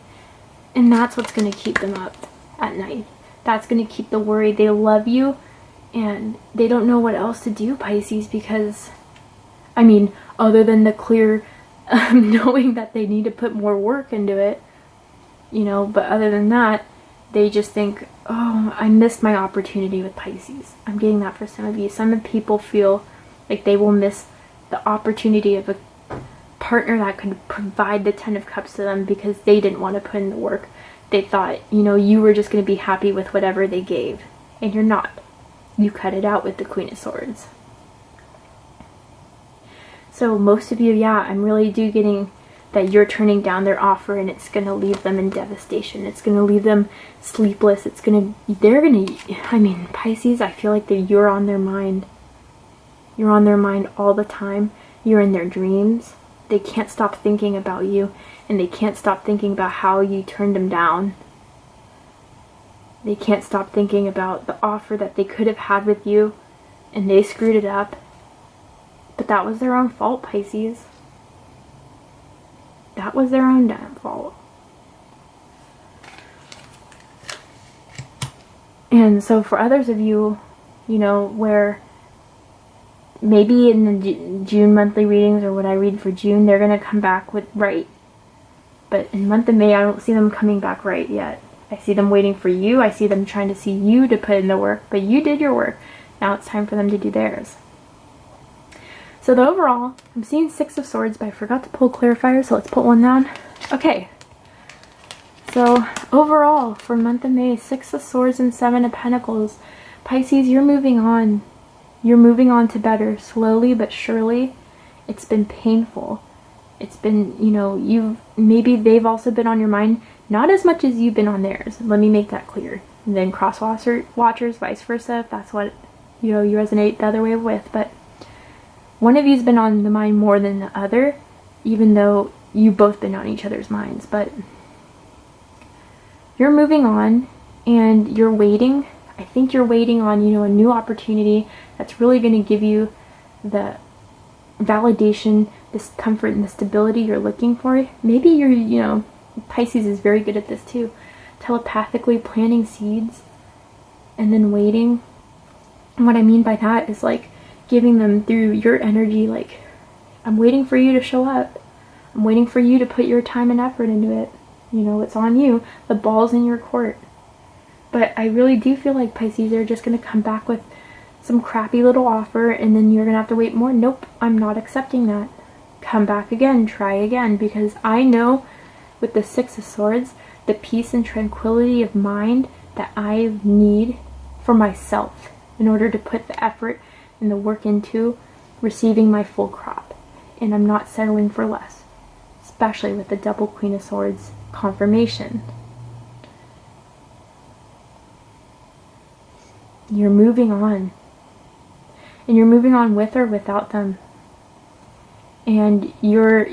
And that's what's going to keep them up at night. That's going to keep the worry. They love you and they don't know what else to do, Pisces, because, I mean, other than the clear knowing that they need to put more work into it, you know, but other than that, they just think, oh, I missed my opportunity with Pisces. I'm getting that for some of you. Some people feel like they will miss the opportunity of a partner that could provide the 10 of Cups to them because they didn't want to put in the work. They thought, you know, you were just going to be happy with whatever they gave. And you're not. You cut it out with the Queen of Swords. So most of you, yeah, I'm really getting that you're turning down their offer and it's going to leave them in devastation. It's going to leave them sleepless. I mean, Pisces, I feel like you're on their mind. You're on their mind all the time. You're in their dreams. They can't stop thinking about you, and they can't stop thinking about how you turned them down. They can't stop thinking about the offer that they could have had with you, and they screwed it up. But that was their own fault, Pisces. That was their own damn fault. And so for others of you, you know, where maybe in the June monthly readings or what I read for June, they're going to come back with right. But in the month of May, I don't see them coming back right yet. I see them waiting for you. I see them trying to see you to put in the work. But you did your work. Now it's time for them to do theirs. So the overall, I'm seeing 6 of Swords, but I forgot to pull clarifier, so let's put one down. Okay. So overall, for month of May, 6 of Swords and 7 of Pentacles. Pisces, you're moving on. You're moving on to better, slowly but surely. It's been painful. It's been, you know, maybe they've also been on your mind, not as much as you've been on theirs. Let me make that clear. And then cross watchers, vice versa, if that's what, you know, you resonate the other way with. But one of you's been on the mind more than the other, even though you've both been on each other's minds. But you're moving on and you're waiting. I think you're waiting on, you know, a new opportunity that's really going to give you the validation, this comfort, and the stability you're looking for. Maybe you're, you know, Pisces is very good at this too. Telepathically planting seeds and then waiting. And what I mean by that is like giving them through your energy, like, I'm waiting for you to show up. I'm waiting for you to put your time and effort into it. You know, it's on you. The ball's in your court. But I really do feel like Pisces are just going to come back with some crappy little offer and then you're going to have to wait more. Nope, I'm not accepting that. Come back again, try again, because I know with the 6 of Swords, the peace and tranquility of mind that I need for myself in order to put the effort and the work into receiving my full crop. And I'm not settling for less, especially with the double Queen of Swords confirmation. You're moving on. And you're moving on with or without them. And you're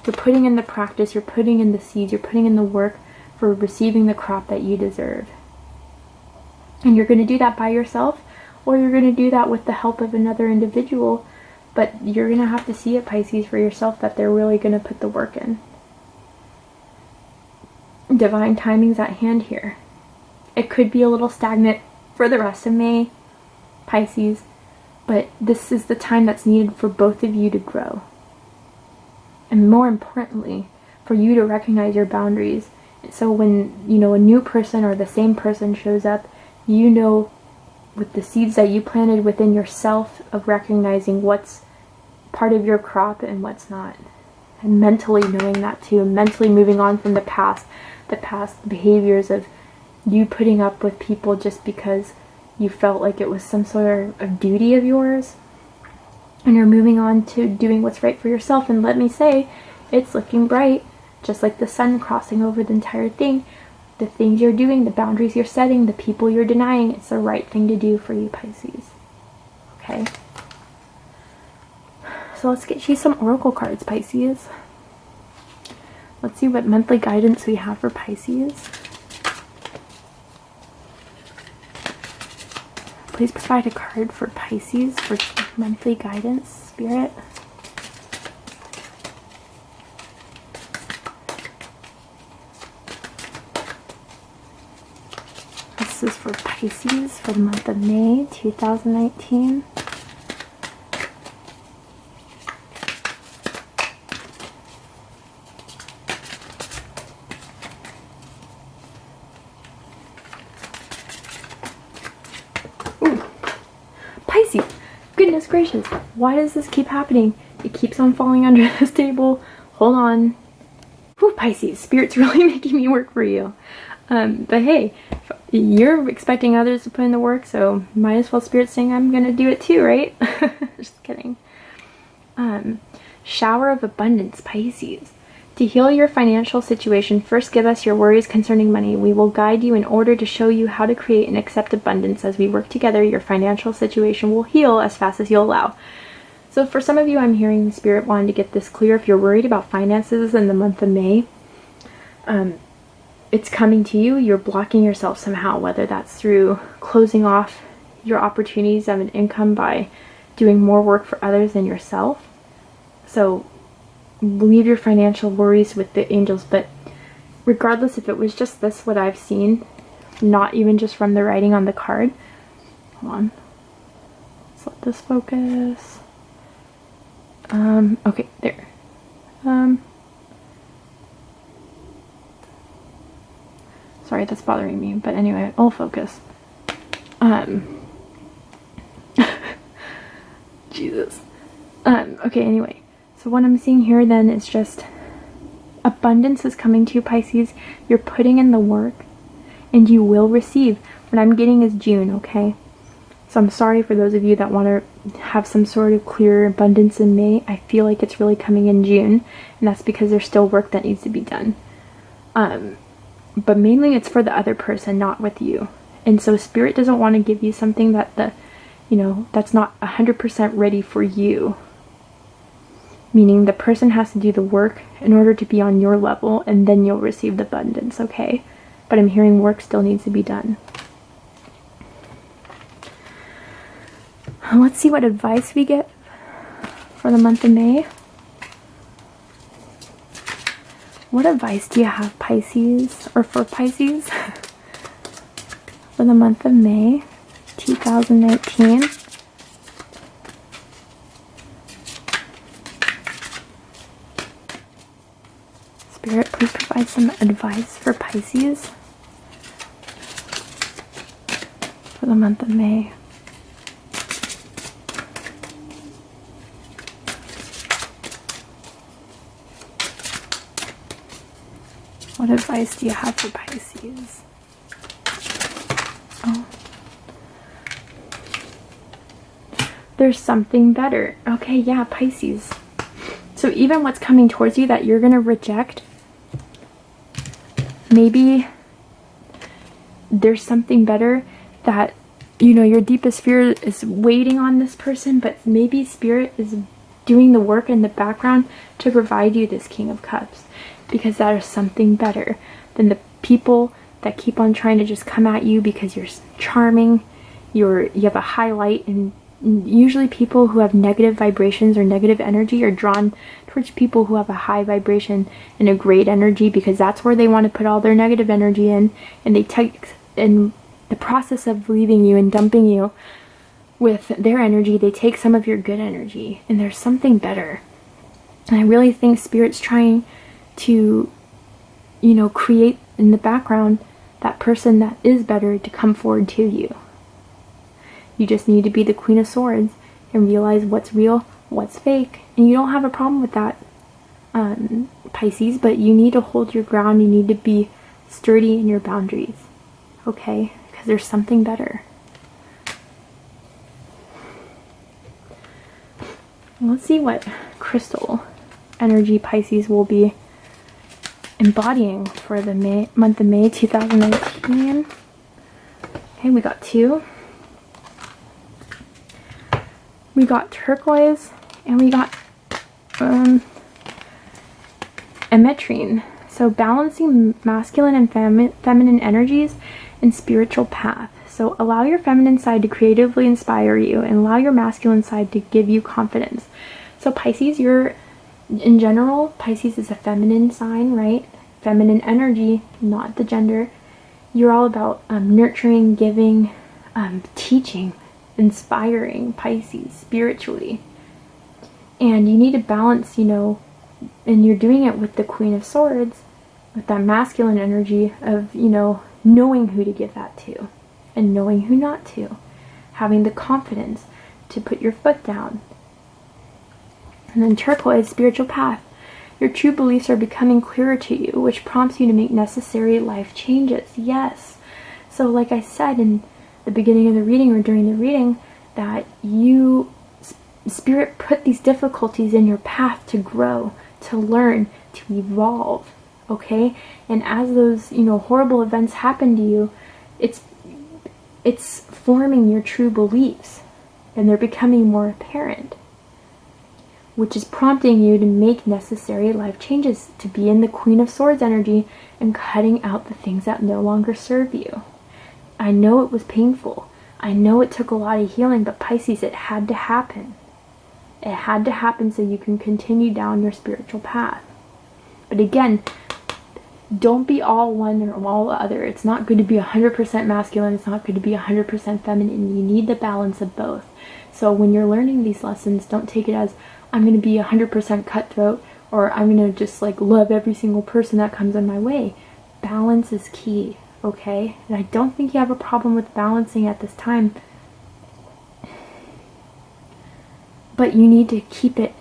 putting in the practice, you're putting in the seeds, you're putting in the work for receiving the crop that you deserve. And you're going to do that by yourself, or you're going to do that with the help of another individual. But you're going to have to see it, Pisces, for yourself that they're really going to put the work in. Divine timing's at hand here. It could be a little stagnant for the rest of May, Pisces, but this is the time that's needed for both of you to grow. And more importantly, for you to recognize your boundaries. So when, you know, a new person or the same person shows up, you know, with the seeds that you planted within yourself of recognizing what's part of your crop and what's not. And mentally knowing that too, and mentally moving on from the past behaviors of you putting up with people just because you felt like it was some sort of duty of yours. And you're moving on to doing what's right for yourself. And let me say, it's looking bright, just like the sun crossing over the entire thing. The things you're doing, the boundaries you're setting, the people you're denying, it's the right thing to do for you, Pisces. Okay? So let's get you some oracle cards, Pisces. Let's see what monthly guidance we have for Pisces. Please provide a card for Pisces for monthly guidance, Spirit. This is for Pisces for the month of May 2019. Ooh, Pisces. Goodness gracious. Why does this keep happening? It keeps on falling under this table. Hold on. Whew, Pisces. Spirit's really making me work for you. But hey, you're expecting others to put in the work, so might as well Spirit saying I'm gonna do it too, right? Just kidding. Shower of abundance, Pisces. To heal your financial situation, first give us your worries concerning money. We will guide you in order to show you how to create and accept abundance. As we work together, your financial situation will heal as fast as you'll allow. So for some of you, I'm hearing the Spirit wanting to get this clear. If you're worried about finances in the month of May, it's coming to you. You're blocking yourself somehow, whether that's through closing off your opportunities of an income by doing more work for others than yourself. So leave your financial worries with the angels. But regardless if it was just this, what I've seen, not even just from the writing on the card. Hold on. Let's let this focus. Okay, there. Sorry, that's bothering me, but anyway, I'll focus. Jesus. Okay, anyway. So what I'm seeing here then is just abundance is coming to you, Pisces. You're putting in the work and you will receive. What I'm getting is June, okay? So I'm sorry for those of you that want to have some sort of clear abundance in May. I feel like it's really coming in June, and that's because there's still work that needs to be done. But mainly it's for the other person, not with you. And so Spirit doesn't want to give you something that that's not 100% ready for you. Meaning the person has to do the work in order to be on your level, and then you'll receive the abundance, okay? But I'm hearing work still needs to be done. Let's see what advice we get for the month of May. What advice do you have, Pisces, or for Pisces for the month of May 2019? Spirit, please provide some advice for Pisces for the month of May. What advice do you have for Pisces? Oh. There's something better. Okay, yeah, Pisces. So even what's coming towards you that you're going to reject, maybe there's something better that, your deepest fear is waiting on this person, but maybe Spirit is doing the work in the background to provide you this King of Cups, because that is something better than the people that keep on trying to just come at you because you're charming, you have a highlight, and usually people who have negative vibrations or negative energy are drawn towards people who have a high vibration and a great energy, because that's where they want to put all their negative energy in, and they take in the process of leaving you and dumping you with their energy, they take some of your good energy, and there's something better. And I really think Spirit's trying to, create in the background that person that is better to come forward to you. You just need to be the Queen of Swords and realize what's real, what's fake. And you don't have a problem with that, Pisces, but you need to hold your ground. You need to be sturdy in your boundaries, okay? Because there's something better. Let's see what crystal energy Pisces will be embodying for the month of May 2019. Okay, we got 2. We got turquoise, and we got ametrine. So balancing masculine and feminine energies and spiritual path. So allow your feminine side to creatively inspire you, and allow your masculine side to give you confidence. So Pisces, in general, Pisces is a feminine sign, right? Feminine energy, not the gender. You're all about nurturing, giving, teaching, inspiring, Pisces, spiritually. And you need to balance, and you're doing it with the Queen of Swords, with that masculine energy of, knowing who to give that to and knowing who not to. Having the confidence to put your foot down. And then turquoise, spiritual path. Your true beliefs are becoming clearer to you, which prompts you to make necessary life changes. Yes. So like I said in the beginning of the reading or during the reading, that Spirit put these difficulties in your path to grow, to learn, to evolve. Okay? And as those, horrible events happen to you, it's forming your true beliefs, and they're becoming more apparent, which is prompting you to make necessary life changes, to be in the Queen of Swords energy and cutting out the things that no longer serve you. I know it was painful. I know it took a lot of healing, but Pisces, it had to happen. It had to happen so you can continue down your spiritual path. But again, don't be all one or all other. It's not good to be 100% masculine. It's not good to be 100% feminine. You need the balance of both. So when you're learning these lessons, don't take it as, I'm going to be 100% cutthroat, or I'm going to just love every single person that comes in my way. Balance is key, okay? And I don't think you have a problem with balancing at this time. But you need to keep it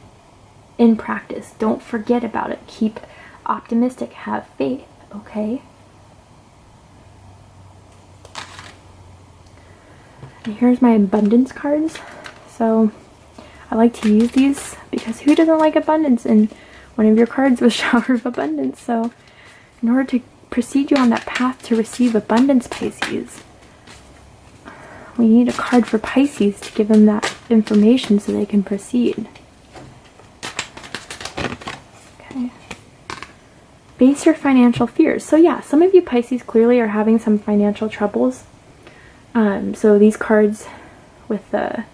in practice. Don't forget about it. Keep optimistic, have faith, okay? And here's my abundance cards. So I like to use these because who doesn't like abundance? And one of your cards was Shower of Abundance. So in order to proceed you on that path to receive abundance, Pisces, we need a card for Pisces to give them that information so they can proceed. Okay. Face your financial fears. So yeah, some of you Pisces clearly are having some financial troubles. So these cards with the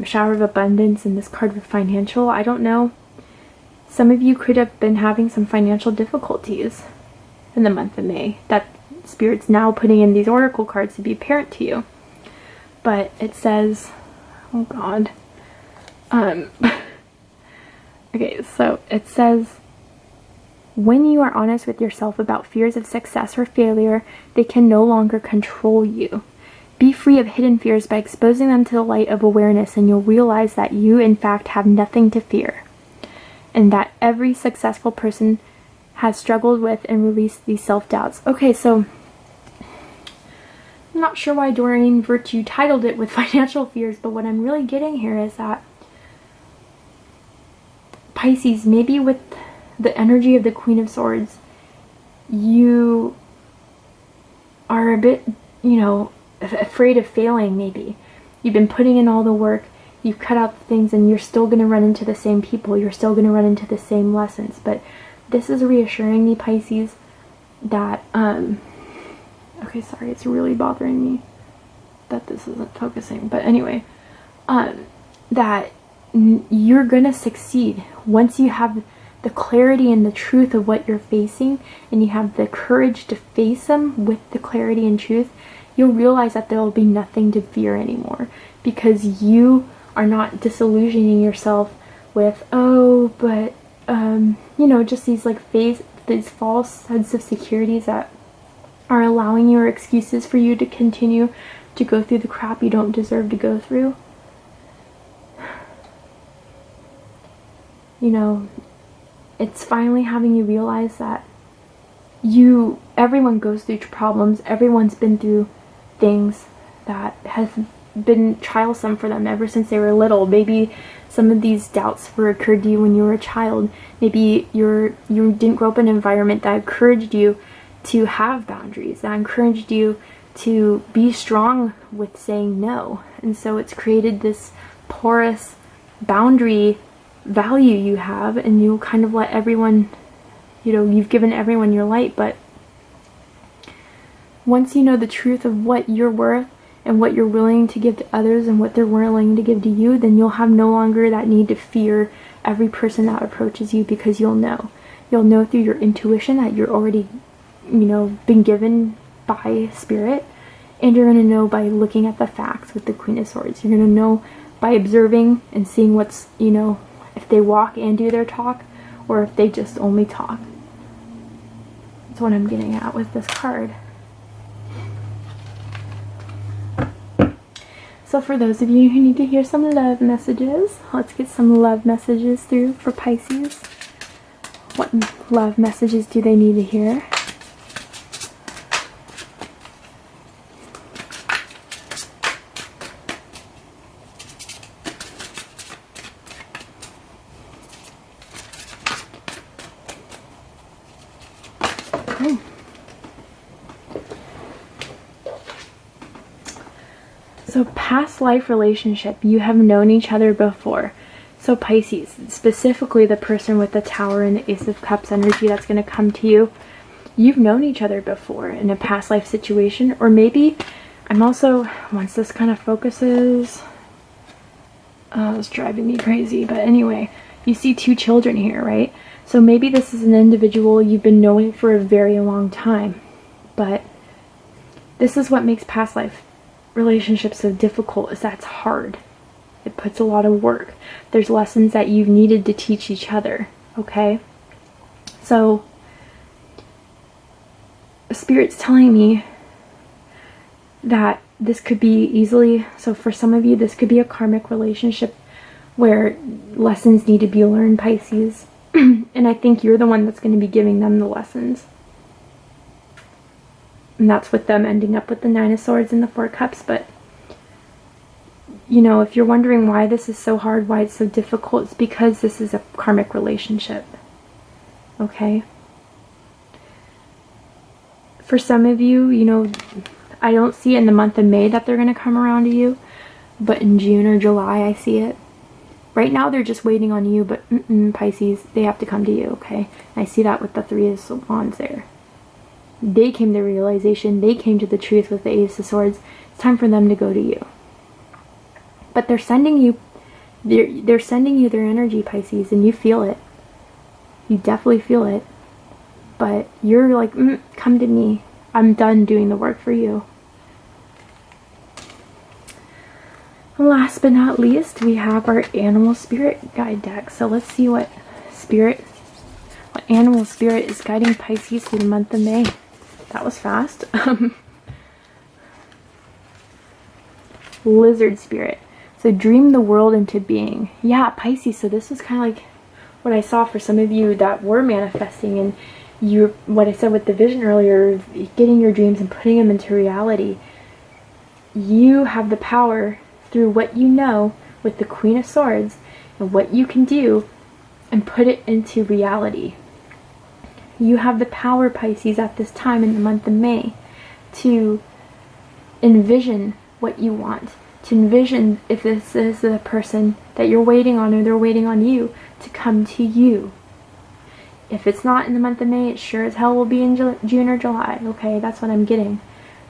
Shower of Abundance and this card with financial, I don't know. Some of you could have been having some financial difficulties in the month of May. That Spirit's now putting in these oracle cards to be apparent to you. But it says, oh God. Okay, so it says, when you are honest with yourself about fears of success or failure, they can no longer control you. Be free of hidden fears by exposing them to the light of awareness, and you'll realize that you, in fact, have nothing to fear. And that every successful person has struggled with and released these self-doubts. Okay, so I'm not sure why Doreen Virtue titled it with financial fears, but what I'm really getting here is that Pisces, maybe with the energy of the Queen of Swords, you are a bit, afraid of failing maybe. You've been putting in all the work, you've cut out the things, and you're still going to run into the same people, you're still going to run into the same lessons. But this is reassuring me, Pisces, that, okay, sorry, it's really bothering me that this isn't focusing, but anyway, that you're gonna succeed once you have the clarity and the truth of what you're facing, and you have the courage to face them with the clarity and truth. You'll realize that there will be nothing to fear anymore, because you are not disillusioning yourself with, oh, but just these false sense of securities that are allowing your excuses for you to continue to go through the crap you don't deserve to go through. It's finally having you realize that everyone goes through problems, everyone's been through things that have been trialsome for them ever since they were little. Maybe some of these doubts occurred to you when you were a child. Maybe you didn't grow up in an environment that encouraged you to have boundaries, that encouraged you to be strong with saying no. And so it's created this porous boundary value you have, and you kind of let everyone, you've given everyone your light. But once you know the truth of what you're worth and what you're willing to give to others and what they're willing to give to you, then you'll have no longer that need to fear every person that approaches you, because you'll know through your intuition that you're already been given by spirit, and you're going to know by looking at the facts with the Queen of Swords. You're going to know by observing and seeing what's, you know, if they walk and do their talk, or if they just only talk. That's what I'm getting at with this card. So for those of you who need to hear some love messages, let's get some love messages through for Pisces. What love messages do they need to hear? Okay. So past life relationship, you have known each other before. So Pisces, specifically the person with the Tower and the Ace of Cups energy that's going to come to you, you've known each other before in a past life situation. Or maybe, I'm also, once this kind of focuses, it's driving me crazy, but anyway, you see 2 children here, right? So maybe this is an individual you've been knowing for a very long time, but this is what makes past life relationships so difficult, is that's hard. It puts a lot of work. There's lessons that you've needed to teach each other, okay? So Spirit's telling me that this could be easily, so for some of you, this could be a karmic relationship where lessons need to be learned, Pisces. And I think you're the one that's going to be giving them the lessons. And that's with them ending up with the 9 of Swords and the 4 Cups. But, you know, if you're wondering why this is so hard, why it's so difficult, it's because this is a karmic relationship. Okay? For some of you, you know, I don't see in the month of May that they're going to come around to you. But in June or July, I see it. Right now, they're just waiting on you. But Pisces, they have to come to you, okay? And I see that with the 3 of Wands there. They came to realization, they came to the truth with the Ace of Swords. It's time for them to go to you. But they're sending you, they're sending you their energy, Pisces, and you feel it. You definitely feel it. But you're like, come to me. I'm done doing the work for you. And last but not least, we have our Animal Spirit Guide deck. So let's see what Animal Spirit is guiding Pisces through the month of May. That was fast. Lizard Spirit. So dream the world into being. Yeah, Pisces. So this was kind of like what I saw for some of you that were manifesting, and what I said with the vision earlier, getting your dreams and putting them into reality. You have the power through what you know with the Queen of Swords and what you can do and put it into reality. You have the power, Pisces, at this time in the month of May to envision what you want. To envision if this is the person that you're waiting on or they're waiting on you to come to you. If it's not in the month of May, it sure as hell will be in June or July. Okay, that's what I'm getting.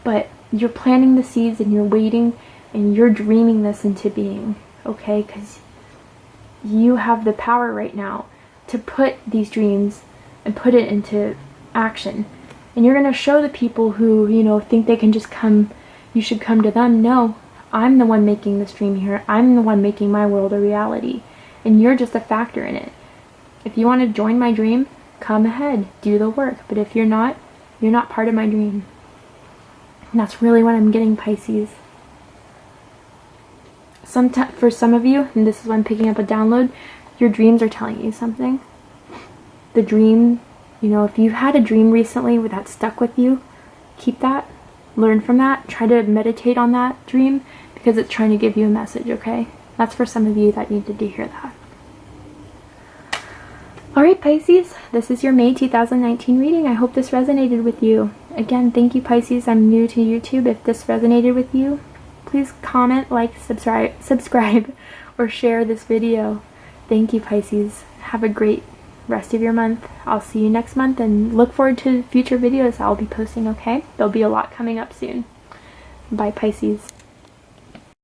But you're planting the seeds and you're waiting and you're dreaming this into being. Okay, because you have the power right now to put these dreams and put it into action. And you're going to show the people who, you know, think they can just come, you should come to them. No, I'm the one making this dream here. I'm the one making my world a reality. And you're just a factor in it. If you want to join my dream, come ahead, do the work. But if you're not part of my dream. And that's really what I'm getting, Pisces. For some of you, and this is why I'm picking up a download, your dreams are telling you something. The dream, you know, if you've had a dream recently that stuck with you, keep that, learn from that, try to meditate on that dream because it's trying to give you a message, okay? That's for some of you that needed to hear that. Alright, Pisces, this is your May 2019 reading. I hope this resonated with you. Again, thank you, Pisces. I'm new to YouTube. If this resonated with you, please comment, like, subscribe, or share this video. Thank you, Pisces. Have a great rest of your month. I'll see you next month and look forward to future videos I'll be posting, okay? There'll be a lot coming up soon. Bye, Pisces.